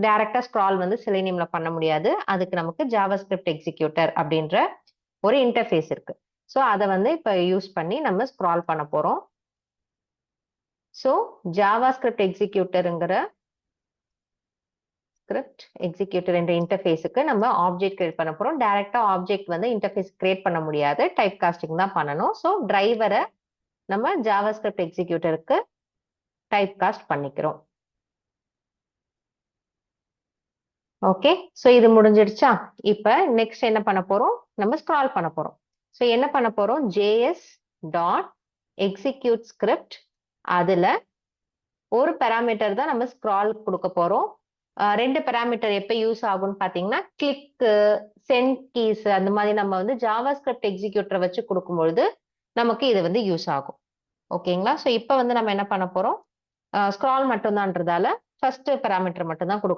டைரக்டா ஸ்க்ரால் வந்து செலினியம்ல பண்ண முடியாது. அதுக்கு நமக்கு ஜாவாஸ்கிரிப்ட் எக்ஸிக்யூட்டர் அப்படின்ற ஒரு இன்டர்ஃபேஸ் இருக்கு. ஸோ அதை வந்து இப்போ யூஸ் பண்ணி நம்ம ஸ்க்ரால் பண்ண போறோம். ஸோ ஜாவாஸ்கிரிப்ட் எக்ஸிக்யூட்டருங்கிற ஸ்கிரிப்ட் எக்ஸிக்யூட்டர் என்ற இன்டர்ஃபேஸுக்கு நம்ம ஆப்ஜெக்ட் கிரியேட் பண்ண போறோம். டைரக்டா ஆப்ஜெக்ட் வந்து இன்டர்ஃபேஸ் கிரியேட் பண்ண முடியாது, டைப் காஸ்டிங் தான் பண்ணணும். ஸோ டிரைவரை நம்ம ஜாவாஸ்கிரிப்ட் எக்ஸிக்யூட்டருக்கு டைப் காஸ்ட் பண்ணிக்கிறோம். ஓகே, ஸோ இது முடிஞ்சிடுச்சா? இப்போ நெக்ஸ்ட் என்ன பண்ண போறோம்? நம்ம ஸ்க்ரால் பண்ண போறோம். ஸோ என்ன பண்ண போறோம்? JS டாட் எக்ஸிக்யூட் ஸ்கிரிப்ட், அதுல ஒரு பேராமீட்டர் தான் நம்ம ஸ்க்ரால் கொடுக்க போறோம். ரெண்டு பேராமீட்டர் எப்போ யூஸ் ஆகும்னு பார்த்தீங்கன்னா, கிளிக்கு, சென்ட் கீஸ் அந்த மாதிரி நம்ம வந்து ஜாவாஸ்கிரிப்ட் எக்ஸிக்யூட்டரை வச்சு கொடுக்கும்பொழுது நமக்கு இது வந்து யூஸ் ஆகும். ஓகேங்களா? ஸோ இப்போ வந்து நம்ம என்ன பண்ண போறோம்? ஸ்க்ரால் மட்டும்தான்றதால ஃபர்ஸ்ட் பேராமீட்டர் மட்டும் தான் கொடுக்க